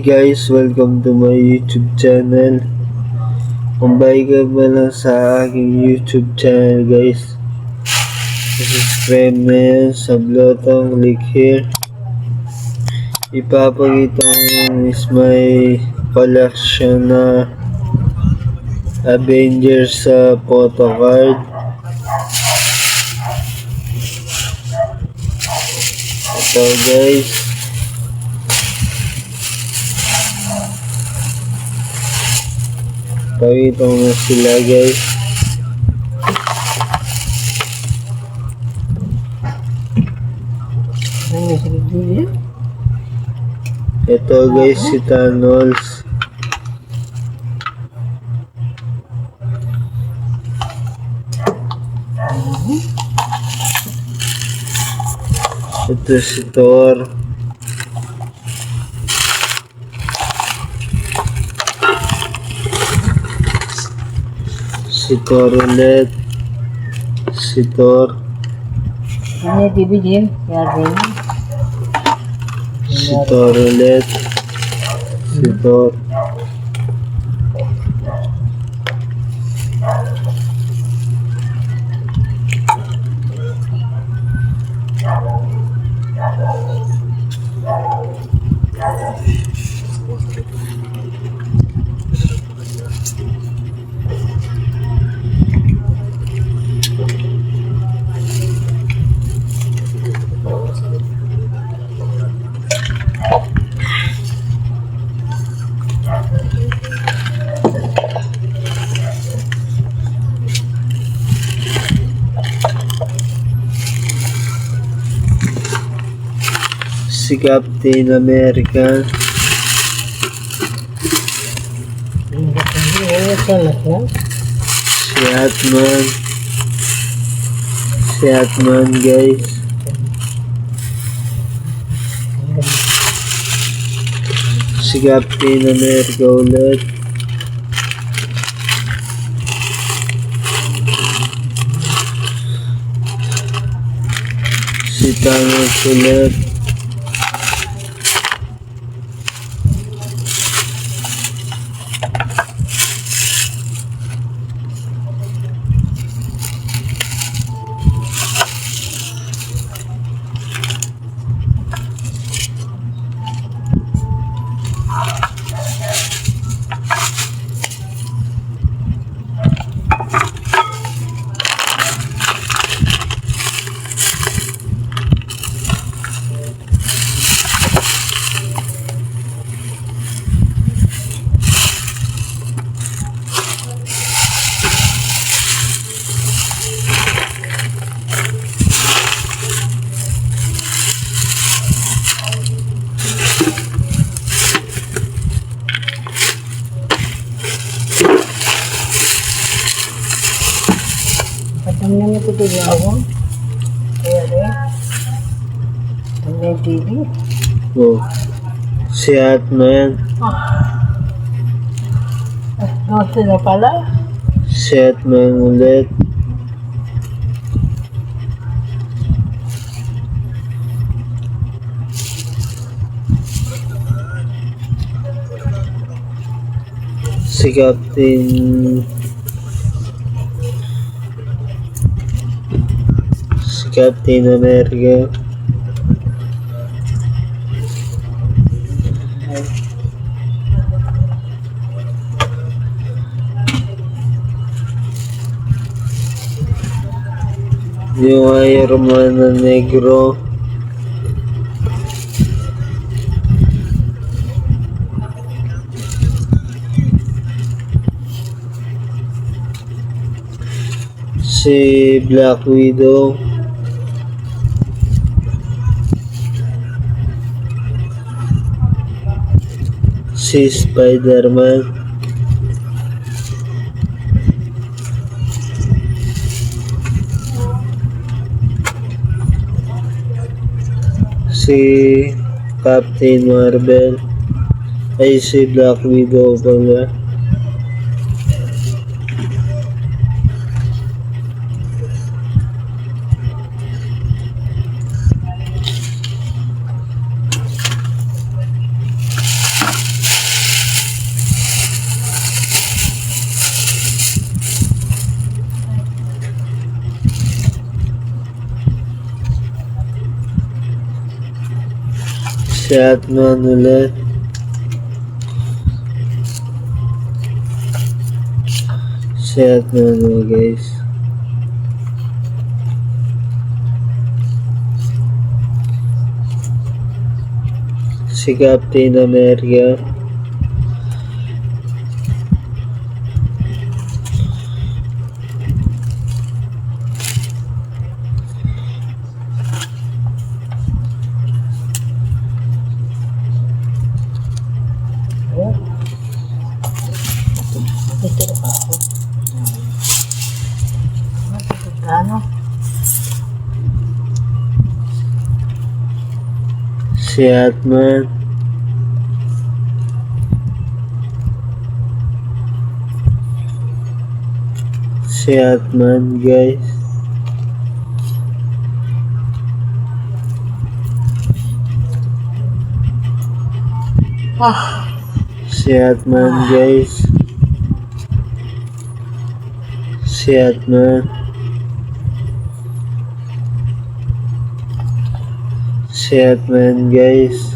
Guys, welcome to my YouTube channel. Kung bago ka ba lang sa aking YouTube channel guys, subscribe na yan sa button, click here. Ipapakita ko is my collection na Avengers sa photo card. Ito guys, pakita ko na sila guys. Ito guys si Thanos. Ito si Thor. Si Thor ulit. Si Thor. Ini dibikin ya rin. Si Thor ulit. Si Thor. Si Captain America. Si Ant-Man. Si Ant-Man guys. Si Captain America ulit. Si Thanos ulit. Patangnya itu di bawah. Ya deh. Tanya TV. Oh. Si Ant-Man. Dosa na pala. Si Ant-Man ulit. Si Captain America. Yung Iron Man na negro. Si Black Widow. Si Spider-Man. Si Captain Marvel. Ay, si Black Widow pala. Si Atman ulit. Si Atman ulit, guys. Si Captain America. Oh. Matutulog ako. Matutulog ka, no? Si Atman. Si Atman, guys. Si Atman, guys. Si Atman. Si Atman, guys.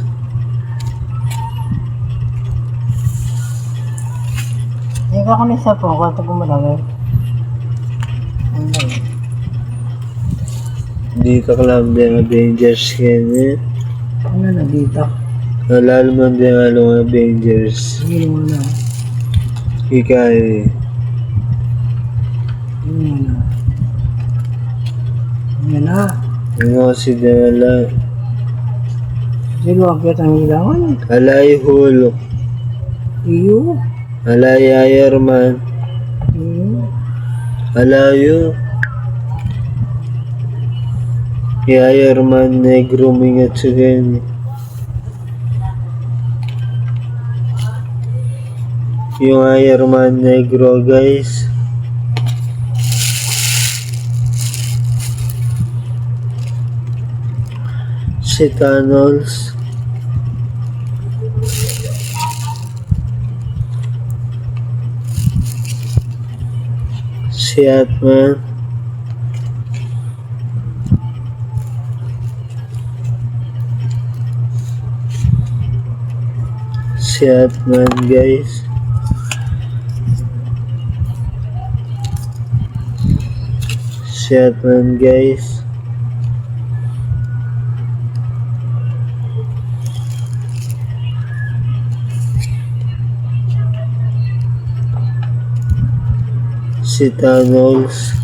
Ikaw ko na isa po, kung ito gumalagay. Ano ba yun? Dito ka lang din Avengers kanya. Ano na dito? Nalalo man din ang Avengers. Hindi mo na. Ikay. Hindi mo na. Hindi na. Ano si Dala. Sino ang kita ng ilawan? Alay Hulk. Iyo. Alay Iron Man. Iyo. Alayo. Iron Man negro mingat sa ganyan. Yung Iron Man negro, guys. Si Thanos. Si Atman. Si Atman, guys. Si Atman, guys. Si Thanos.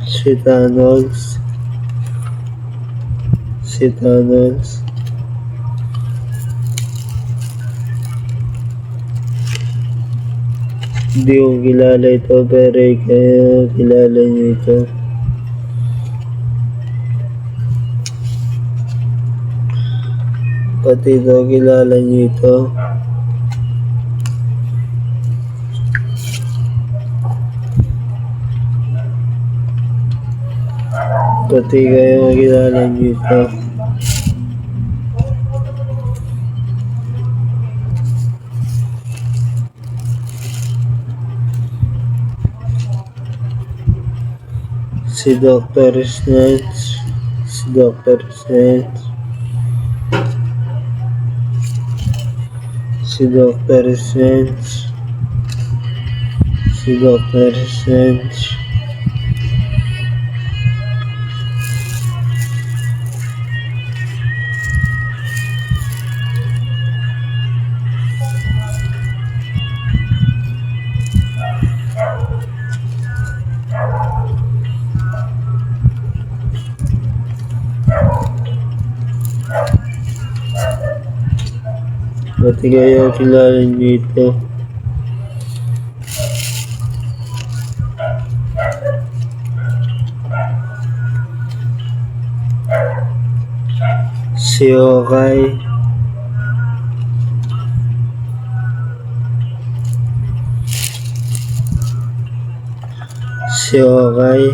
Si Thanos. Si Thanos. Hindi ko kilala ito, pero kayo kilala niyo ito. Pati ito kilala niyo ito. Pati kayo kilala niyo ito. Si Dr. Strange. Si Dr. Strange. Si Dr. Strange. Si Dr. Strange. Pati kayo kilala niyo ito. Si Hawkeye. Si Hawkeye.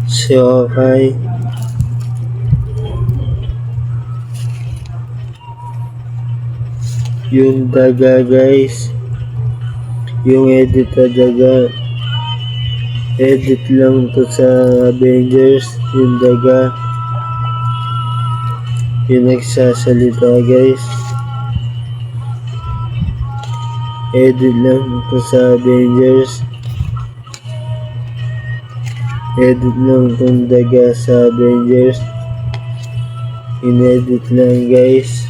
Si si Okay. Yung daga guys, yung edit na daga, edit lang to sa Avengers, yung daga, yung nagsasalita guys, edit lang to sa Avengers, edit lang tong daga sa Avengers, inedit lang guys.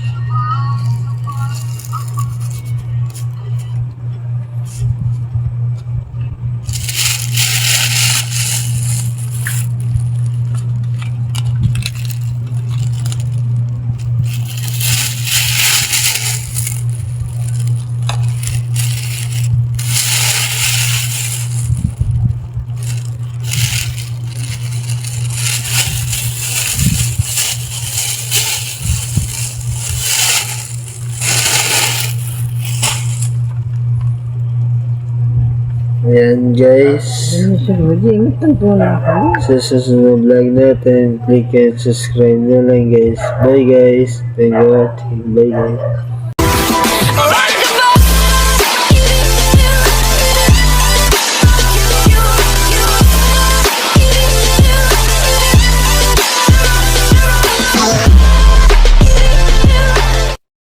Ayan guys, Ingat ang tuna ako. sa susunod vlog natin, click and subscribe na lang guys. Bye guys, thank you for watching, bye guys.